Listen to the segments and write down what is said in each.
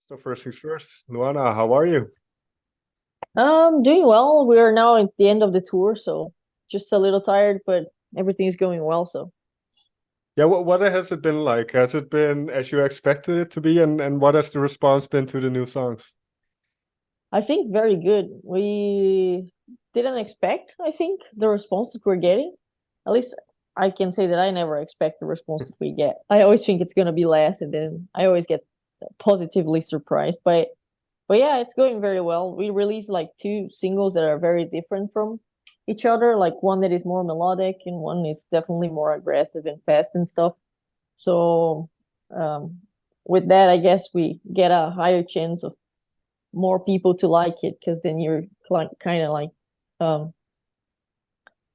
So first things first, Luana, how are you? Doing well. We are now at the end of the tour, so just a little tired, but everything's going well. So Yeah, what has it been like? Has it been as you expected it to be, and what has the response been to the new songs? I think very good. We didn't expect, I think, the response that we're getting. At least I can say that I never expect the response that we get. I always think it's gonna be less, and then I always get positively surprised by it. But yeah, it's going very well. We released like two singles that are very different from each other, like one that is more melodic and one is definitely more aggressive and fast and stuff. So um, with that, I guess we get a higher chance of more people to like it because then you're kind of like um,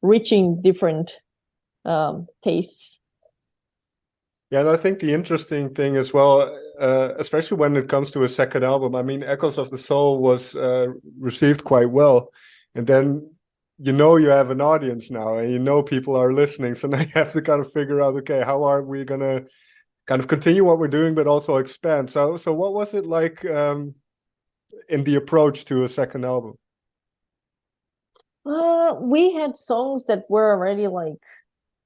reaching different tastes. Yeah, and I think the interesting thing as well, especially when it comes to a second album, I mean, Echoes of the Soul was received quite well, and then you have an audience now, and people are listening, so now you have to kind of figure out, okay, how are we gonna kind of continue what we're doing, but also expand. So what was it like in the approach to a second album? We had songs that were already like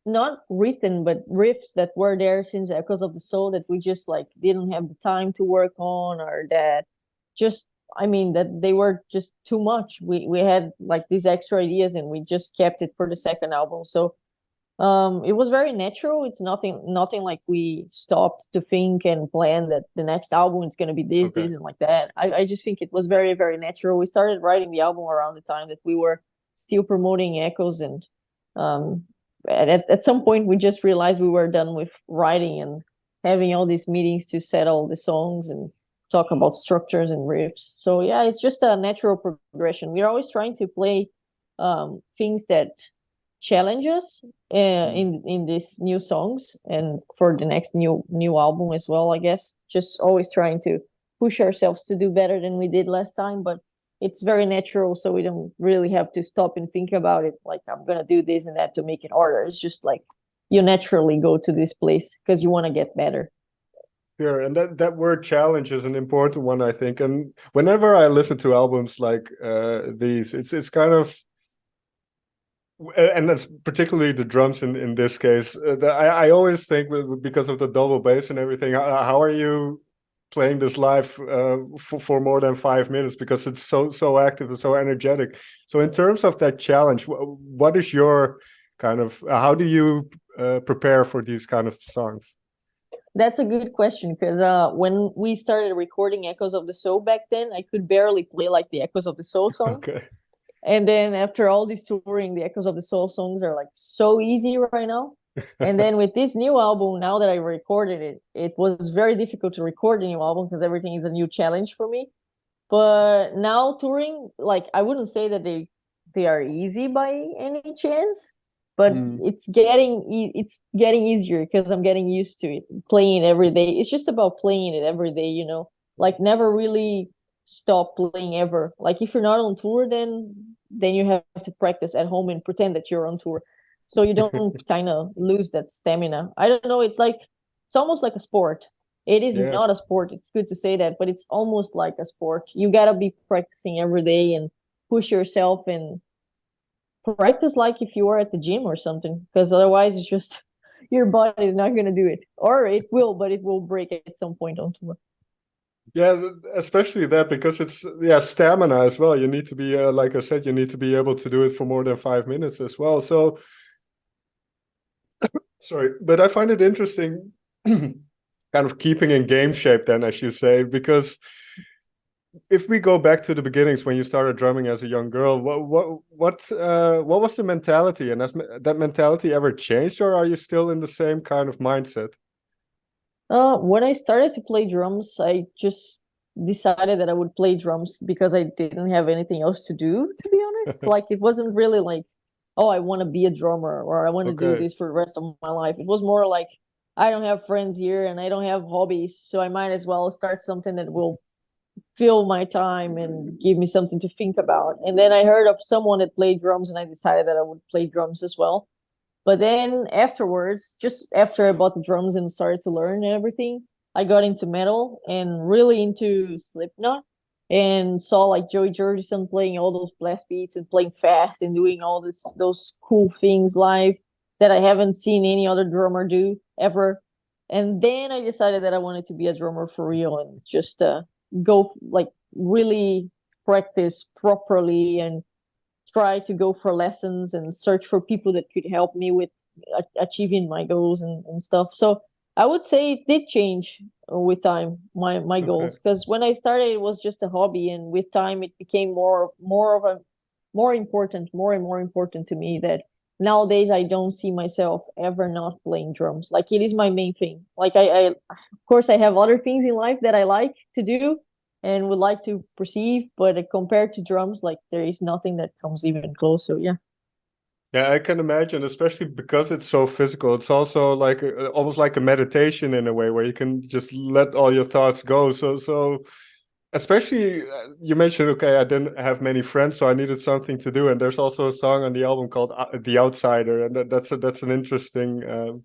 not written, but riffs that were there since Echoes of the Soul that we just like didn't have the time to work on, or that just I mean that they were just too much. We had like these extra ideas and we just kept it for the second album. So it was very natural. It's nothing like we stopped to think and plan that the next album is gonna be Okay. this and like that. I just think it was very, very natural. We started writing the album around the time that we were still promoting Echoes, and um at some point we just realized we were done with writing and having all these meetings to settle the songs and talk about structures and riffs. So yeah, it's just a natural progression. We're always trying to play things that challenge us Mhm. in these new songs and for the next new album as well. I guess just always trying to push ourselves to do better than we did last time, but it's very natural, so we don't really have to stop and think about it like I'm gonna do this and that to make it harder. It's just like you naturally go to this place because you want to get better. Sure, and that word challenge is an important one, I think. And whenever I listen to albums like these, it's kind of, and that's particularly the drums in this case. I always think because of the double bass and everything, how are you playing this live for more than 5 minutes because it's so active and so energetic. So in terms of that challenge, what is your kind of how do you prepare for these kind of songs? That's a good question because when we started recording Echoes of the Soul back then, I could barely play like the Echoes of the Soul songs. Okay. And then after all this touring, the Echoes of the Soul songs are like so easy right now. And then with this new album, now that I recorded it, it was very difficult to record the new album because everything is a new challenge for me. But now touring, like I wouldn't say that they are easy by any chance, but Mm. it's getting easier because I'm getting used to it. Playing it every day. It's just about playing it every day, you know. Like never really stop playing ever. Like if you're not on tour, then you have to practice at home and pretend that you're on tour. So you don't kind of lose that stamina. I don't know, it's almost like a sport. It is Yeah. not a sport. It's good to say that, but it's almost like a sport. You gotta be practicing every day and push yourself and practice like if you were at the gym or something, because otherwise it's just your body is not gonna do it. Or it will, but it will break at some point on tour. Yeah, especially that because it's stamina as well. You need to be like I said, you need to be able to do it for more than 5 minutes as well. So sorry, but I find it interesting, kind of keeping in game shape. Then, as you say, because if we go back to the beginnings when you started drumming as a young girl, what was the mentality, and has that mentality ever changed, or are you still in the same kind of mindset? When I started to play drums, I just decided that I would play drums because I didn't have anything else to do, to be honest. Like it wasn't really like, oh, I want to be a drummer or I want to do Okay. this for the rest of my life. It was more like I don't have friends here and I don't have hobbies, so I might as well start something that will fill my time and give me something to think about. And then I heard of someone that played drums and I decided that I would play drums as well. But then afterwards, just after I bought the drums and started to learn and everything, I got into metal and really into Slipknot, and saw like Joey Jordison playing all those blast beats and playing fast and doing all those cool things live that I haven't seen any other drummer do ever. And then I decided that I wanted to be a drummer for real and just go like really practice properly and try to go for lessons and search for people that could help me with achieving my goals and stuff. So I would say it did change with time, my Okay. goals, because when I started it was just a hobby, and with time it became more of a more and more important to me, that nowadays I don't see myself ever not playing drums. Like it is my main thing. Like I of course I have other things in life that I like to do and would like to perceive, but compared to drums, like there is nothing that comes even close. So yeah. Yeah, I can imagine, especially because it's so physical. It's also like almost like a meditation in a way, where you can just let all your thoughts go. So especially you mentioned, okay, I didn't have many friends, so I needed something to do. And there's also a song on the album called "The Outsider," and that's an interesting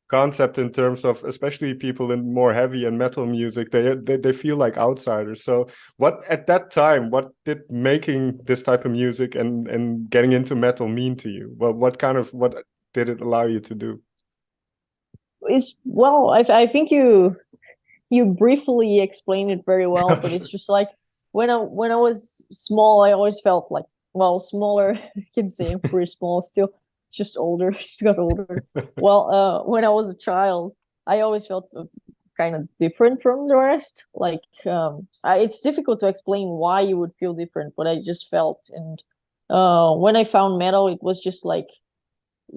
concept in terms of, especially people in more heavy and metal music, they feel like outsiders. So what at that time, what did making this type of music and getting into metal mean to you? What did it allow you to do? It's well, I think you briefly explained it very well, but it's just like when I was small, I always felt like, well, smaller. I can say I'm pretty small still. Just older. Just got older. Well, when I was a child, I always felt kind of different from the rest. Like, it's difficult to explain why you would feel different, but I just felt. And when I found metal, it was just like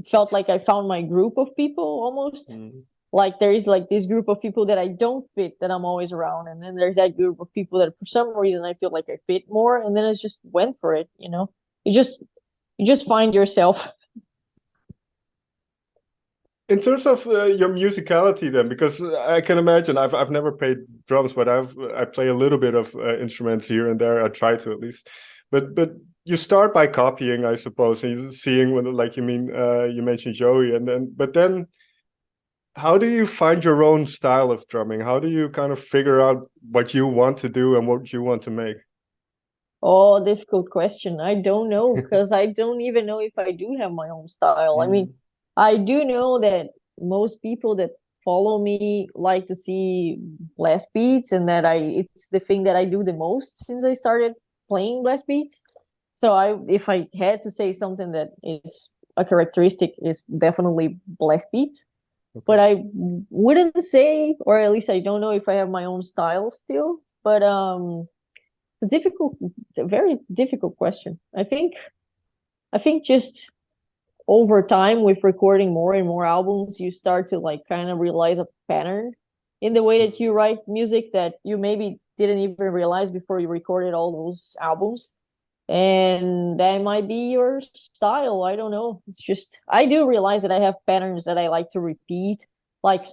felt like I found my group of people almost. Mm. Like there is like this group of people that I don't fit that I'm always around, and then there's that group of people that for some reason I feel like I fit more, and then I just went for it. You just find yourself. In terms of your musicality, then, because I can imagine, I've never played drums, but I play a little bit of instruments here and there. I try to, at least, but you start by copying, I suppose, and you're seeing when, like, you mentioned Joey, and then how do you find your own style of drumming? How do you kind of figure out what you want to do and what you want to make? Oh, difficult question. I don't know, because I don't even know if I do have my own style. I mean, Mm, I do know that most people that follow me like to see blast beats, and that it's the thing that I do the most since I started playing blast beats. So if I had to say something that is a characteristic, is definitely blast beats. okay. But I wouldn't say, or at least I don't know if I have my own style still. But a very difficult question. I think just over time with recording more and more albums, you start to like kind of realize a pattern in the way that you write music that you maybe didn't even realize before you recorded all those albums. And that might be your style. I don't know. It's just I do realize that I have patterns that I like to repeat, like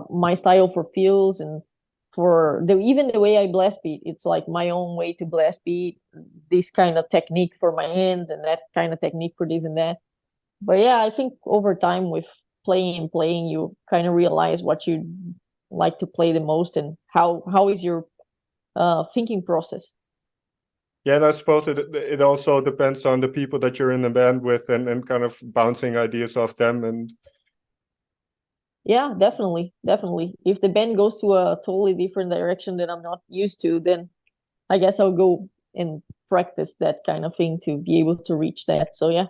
my style for feels and for the even the way I blast beat. It's like my own way to blast beat, this kind of technique for my hands and that kind of technique for this and that. But yeah, I think over time with playing and playing, you kind of realize what you like to play the most and how is your thinking process. Yeah, and I suppose it also depends on the people that you're in the band with, and kind of bouncing ideas off them. And Yeah, definitely, definitely. If the band goes to a totally different direction that I'm not used to, then I guess I'll go and practice that kind of thing to be able to reach that. So yeah.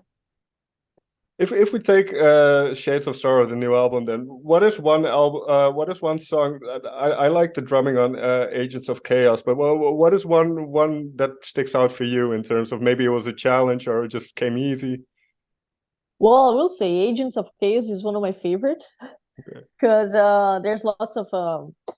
if we take Shades of Sorrow, the new album, then what is one album? What is one song? I like the drumming on Agents of Chaos, but what is one that sticks out for you in terms of maybe it was a challenge or it just came easy? Well, I will say Agents of Chaos is one of my favorite, Okay. because there's lots of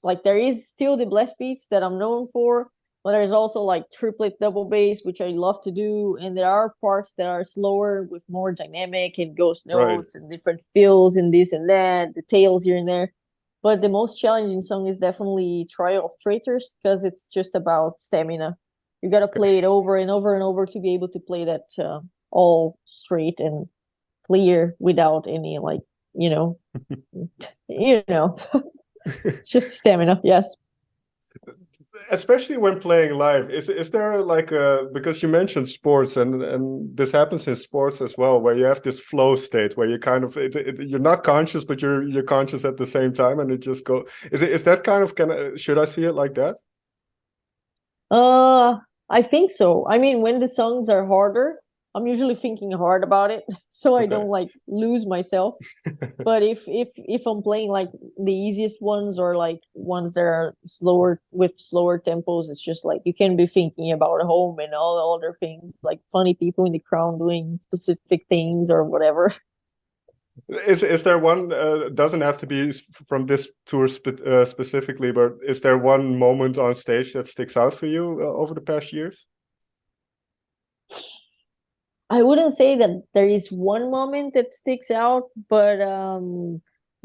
like there is still the blast beats that I'm known for, but there's also like triplet double bass, which I love to do, and there are parts that are slower with more dynamic and ghost Right. notes and different fills and this and that, the tails here and there. But the most challenging song is definitely Trial of Traitors, because it's just about stamina. You got to play it over and over and over to be able to play that all straight and clear without any like you know you know It's just stamina. Yes. Especially when playing live, is there like a, because you mentioned sports, and this happens in sports as well, where you have this flow state where you kind of you're not conscious, but you're conscious at the same time, and it just go. Is that kind of, should I see it like that? I think so. I mean, when the songs are harder, I'm usually thinking hard about it, so I Okay. don't like lose myself. But if I'm playing like the easiest ones or like ones that are slower with slower tempos, it's just like you can be thinking about home and all the other things, like funny people in the crowd doing specific things or whatever. Is there one, doesn't have to be from this tour specifically, but is there one moment on stage that sticks out for you over the past years? I wouldn't say that there is one moment that sticks out, but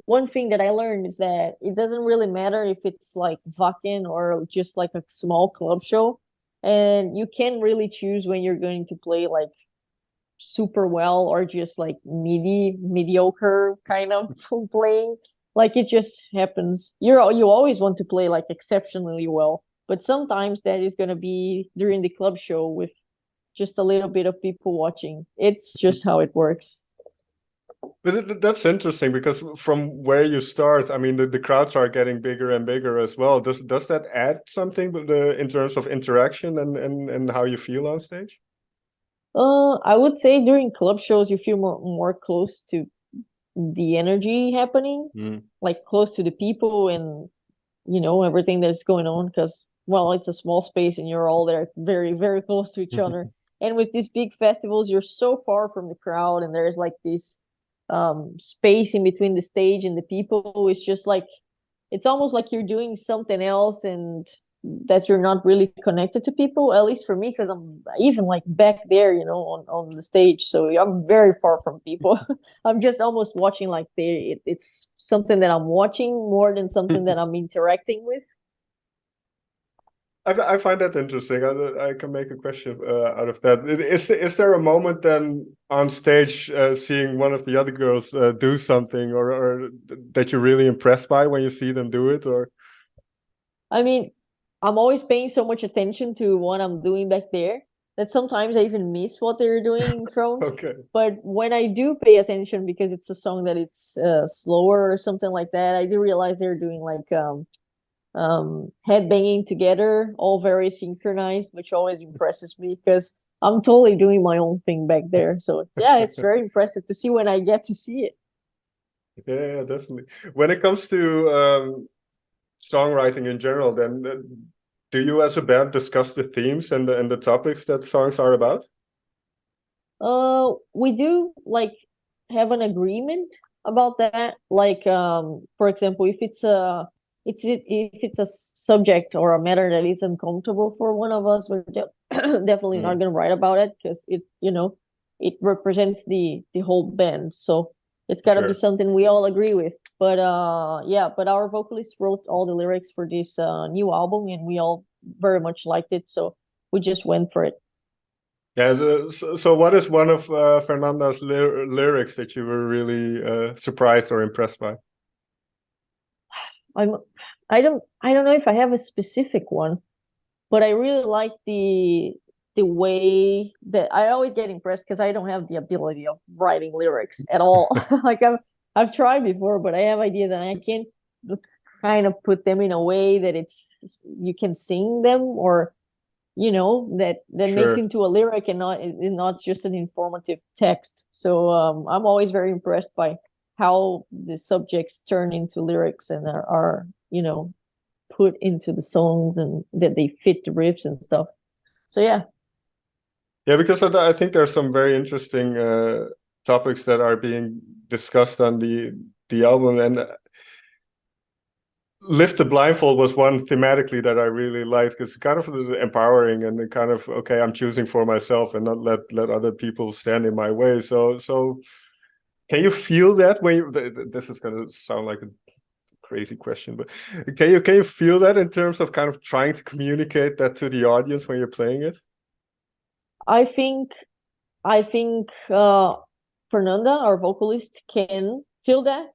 one thing that I learned is that it doesn't really matter if it's like Wacken or just like a small club show, and you can really choose when you're going to play like super well or just like mediocre kind of playing. Like it just happens. You always want to play like exceptionally well, but sometimes that is gonna be during the club show with just a little bit of people watching. It's just how it works. But that's interesting, because from where you start, I mean, the crowds are getting bigger and bigger as well. Does that add something with in terms of interaction and how you feel on stage? I would say during club shows you feel more close to the energy happening, Mm. like close to the people and everything that's going on because well it's a small space and you're all there very very close to each other. And with these big festivals you're so far from the crowd and there's like this space in between the stage and the people. It's just like it's almost like you're doing something else and that you're not really connected to people, at least for me, because I'm even like back there, on the stage. So I'm very far from people. I'm just almost watching like it's something that I'm watching more than something that I'm interacting with. I find that interesting. I can make a question out of that. Is there a moment then on stage, seeing one of the other girls do something, or that you're really impressed by when you see them do it, or? I mean, I'm always paying so much attention to what I'm doing back there that sometimes I even miss what they're doing in front. Okay. But when I do pay attention because it's a song that it's slower or something like that, I do realize they're doing like head banging together, all very synchronized, which always impresses me because I'm totally doing my own thing back there. So it's very impressive to see when I get to see it. Yeah, definitely. When it comes to songwriting in general, then do you as a band discuss the themes and the topics that songs are about? We do like have an agreement about that. Like, for example, if it's a subject or a matter that is uncomfortable for one of us, we're definitely not gonna write about it because it represents the whole band. So it's gotta be Sure. something we all agree with. But yeah, but our vocalist wrote all the lyrics for this new album, and we all very much liked it, so we just went for it. Yeah. So what is one of Fernanda's lyrics that you were really surprised or impressed by? I'm I don't know if I have a specific one, but I really like the way that I always get impressed because I don't have the ability of writing lyrics at all. Like I've tried before, but I have idea that I can't kind of put them in a way that it's you can sing them or that makes Sure. into a lyric and not just an informative text. So I'm always very impressed by how the subjects turn into lyrics and are put into the songs and that they fit the riffs and stuff. So yeah. Yeah, because I think there's some very interesting topics that are being discussed on the album, and Lift the Blindfold was one thematically that I really liked because it's kind of empowering and kind of, okay, I'm choosing for myself and not let other people stand in my way. So can you feel that when you, this is going to sound like a crazy question, but can you feel that in terms of kind of trying to communicate that to the audience when you're playing it? I think Fernanda, our vocalist, can feel that.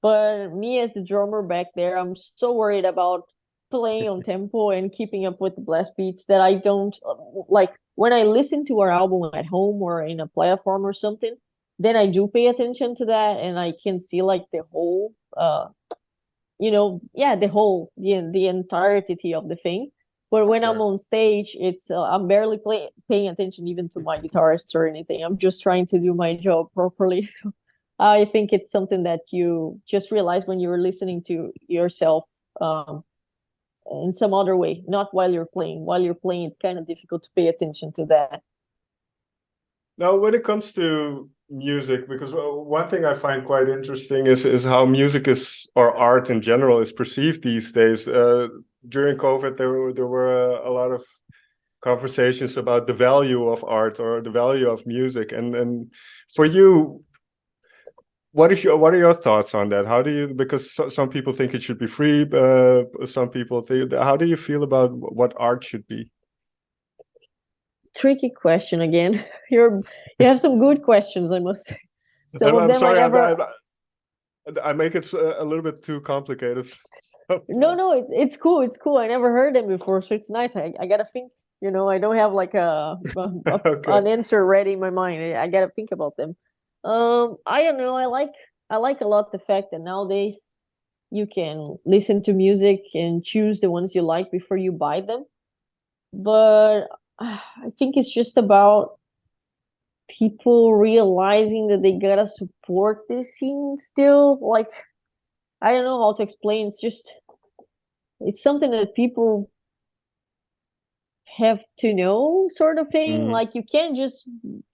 But me as the drummer back there, I'm so worried about playing on tempo and keeping up with the blast beats that I don't like when I listen to our album at home or in a platform or something, then I do pay attention to that and I can see like the whole yeah, the entirety of the thing. But when I'm Sure. on stage, it's I'm barely paying attention even to my guitarist or anything. I'm just trying to do my job properly. I think it's something that you just realize when you're listening to yourself um, in some other way, not while you're playing. While you're playing, it's kind of difficult to pay attention to that. Now, when it comes to music, because one thing I find quite interesting is how music is, or art in general, is perceived these days. During COVID, there were a lot of conversations about the value of art or the value of music, and for you, what are your thoughts on that? How do you, because some people think it should be free, some people think, how do you feel about what art should be? Tricky question again. You have some good questions, I must say. Some of I'm them I sorry, never. I make it a little bit too complicated. No, sometimes. no, it's cool. It's cool. I never heard them before, so it's nice. I gotta think. I don't have like Okay. an answer ready in my mind. I gotta think about them. I don't know. I like a lot the fact that nowadays you can listen to music and choose the ones you like before you buy them. But I think it's just about people realizing that they gotta support this scene still. Like I don't know how to explain. It's something that people have to know sort of thing. Mm, Like you can't just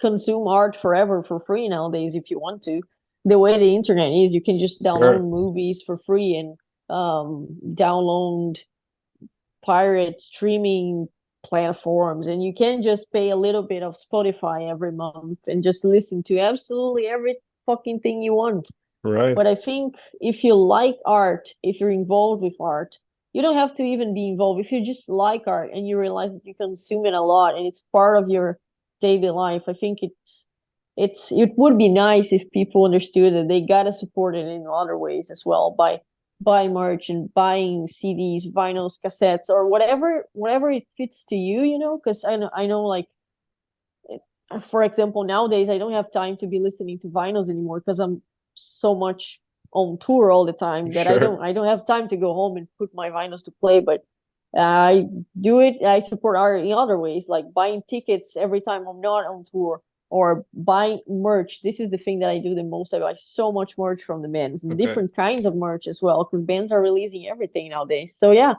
consume art forever for free nowadays if you want to. The way the internet is, you can just sure. download movies for free and download pirate streaming platforms, and you can just pay a little bit of Spotify every month and just listen to absolutely every fucking thing you want. Right. But I think if you like art, if you're involved with art, you don't have to even be involved. If you just like art and you realize that you consume it a lot and it's part of your daily life, I think it would be nice if people understood that they gotta support it in other ways as well by buying merch and buying CDs, vinyls, cassettes, or whatever it fits to you. Because I know like for example, nowadays I don't have time to be listening to vinyls anymore because I'm so much on tour all the time that I Sure. don't I don't have time to go home and put my vinyls to play. But I do it. I support art in other ways, like buying tickets every time I'm not on tour or buying merch. This is the thing that I do the most. I buy so much merch from the bands and Okay. different kinds of merch as well because bands are releasing everything nowadays. So yeah,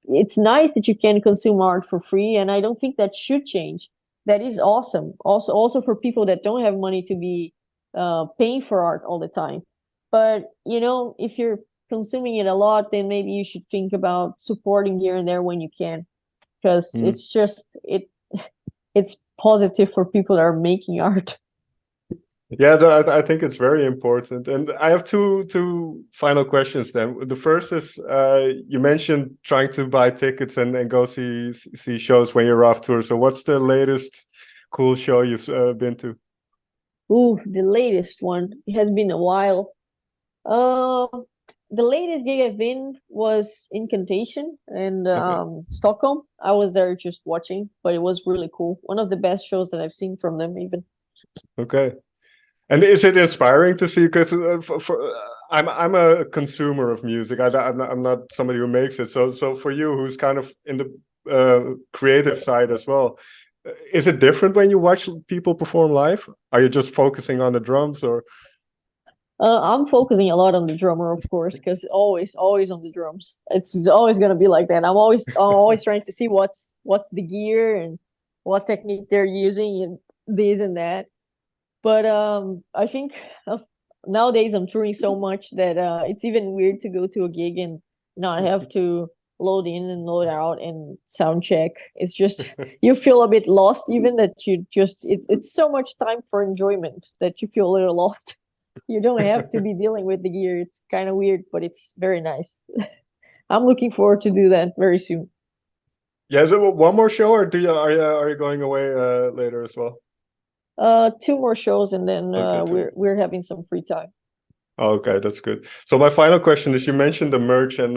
it's nice that you can consume art for free, and I don't think that should change. That is awesome. Also for people that don't have money to be paying for art all the time. But if you're consuming it a lot, then maybe you should think about supporting here and there when you can, because Mm. it's positive for people that are making art. Yeah, I think it's very important. And I have two final questions then. The first is you mentioned trying to buy tickets and go see shows when you're off tour. So what's the latest cool show you've been to? Ooh, the latest one. It has been a while. Uh, the latest gig I've been was Incantation in Okay. Stockholm. I was there just watching, but it was really cool. One of the best shows that I've seen from them, even. Okay. And is it inspiring to see? Because I'm a consumer of music. I'm not somebody who makes it. So for you, who's kind of in the creative side as well, is it different when you watch people perform live? Are you just focusing on the drums, or I'm focusing a lot on the drummer, of course, because always on the drums. It's always gonna be like that. I'm always trying to see what's the gear and what technique they're using and this and that. But I think uh, nowadays I'm touring so much that it's even weird to go to a gig and not have to load in and load out and sound check. It's just you feel a bit lost, even that it's so much time for enjoyment that you feel a little lost. You don't have to be dealing with the gear. It's kind of weird, but it's very nice. I'm looking forward to do that very soon. yeah, is it one more show, or are you going away later as well? Two more shows and then Okay, we're having some free time. Okay, that's good. So my final question is: you mentioned the merch and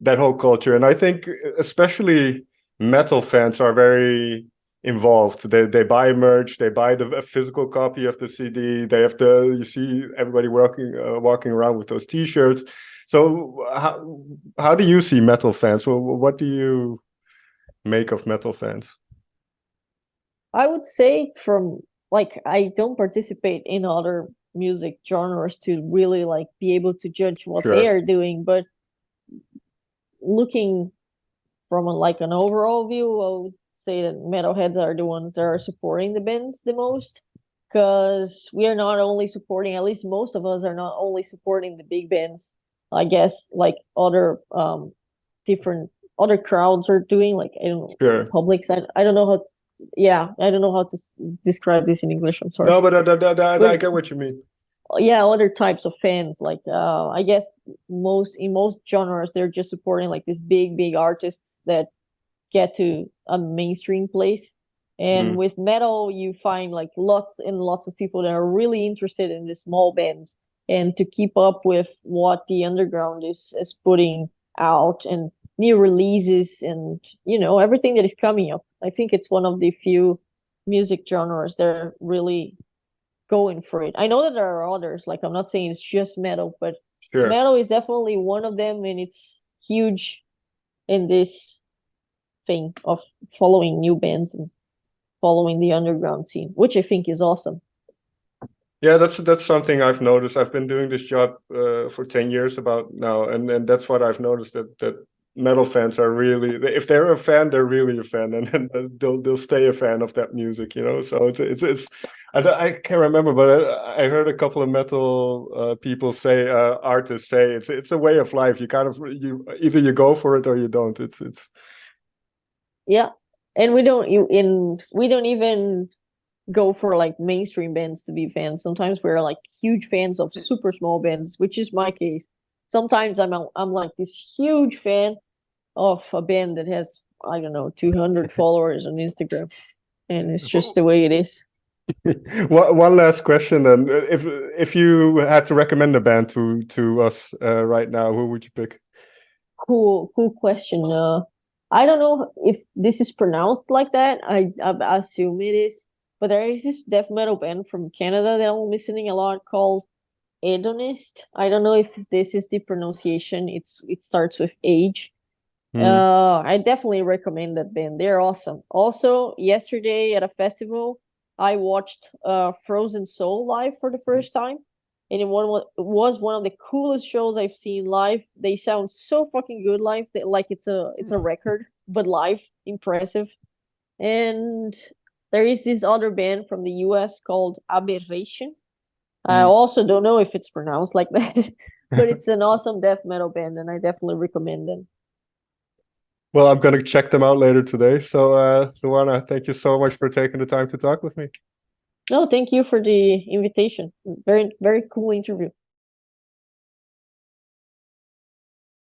that whole culture, and I think especially metal fans are very involved. They buy merch, they buy a physical copy of the CD. They have you see everybody walking around with those T-shirts. So how do you see metal fans? Well, what do you make of metal fans? I would say from like I don't participate in other music genres to really like be able to judge what they Sure. are doing, but looking from like an overall view, I would say that metalheads are the ones that are supporting the bands the most because we are not only supporting, at least most of us are not only supporting the big bands. I guess like other different other crowds are doing, like I don't know, Sure. publics. I don't know how. Yeah, I don't know how to describe this in English. I'm sorry, No, but but I get what you mean. yeah, other types of fans. Like I guess most genres, they're just supporting like these big artists that get to a mainstream place. And Mm, with metal, you find like lots and lots of people that are really interested in the small bands and to keep up with what the underground is putting out and new releases and everything that is coming up. I think it's one of the few music genres that are really going for it. I know that there are others, like I'm not saying it's just metal, but sure. metal is definitely one of them, and it's huge in this thing of following new bands and following the underground scene, which I think is awesome. Yeah, that's something I've noticed. I've been doing this job for 10 years about now, and that's what I've noticed that metal fans are really, if they're a fan, they're really a fan, and they'll stay a fan of that music, you know. So it's I can't remember, but I heard a couple of metal people say, artists say it's a way of life. You kind of you either you go for it or you don't. It's Yeah, and we don't even go for like mainstream bands to be fans. Sometimes we're like huge fans of super small bands, which is my case. Sometimes I'm like this huge fan of a band that has, I don't know, 200 followers on Instagram, and it's just the way it is. One last question then. If you had to recommend a band to us right now, who would you pick? Cool question. I don't know if this is pronounced like that. I assume it is, but there is this death metal band from Canada that I'm listening a lot called Hedonist. I don't know if this is the pronunciation. It starts with H. Hmm. I definitely recommend that band. They're awesome. Also, yesterday at a festival, I watched Frozen Soul live for the first time, and it was one of the coolest shows I've seen live. They sound so fucking good live, like it's a record, but live, impressive. And there is this other band from the US called Aberration. I Hmm. also don't know if it's pronounced like that, but it's an awesome death metal band, and I definitely recommend them. Well, I'm gonna check them out later today. So, Luana, thank you so much for taking the time to talk with me. No, thank you for the invitation. Very, very cool interview.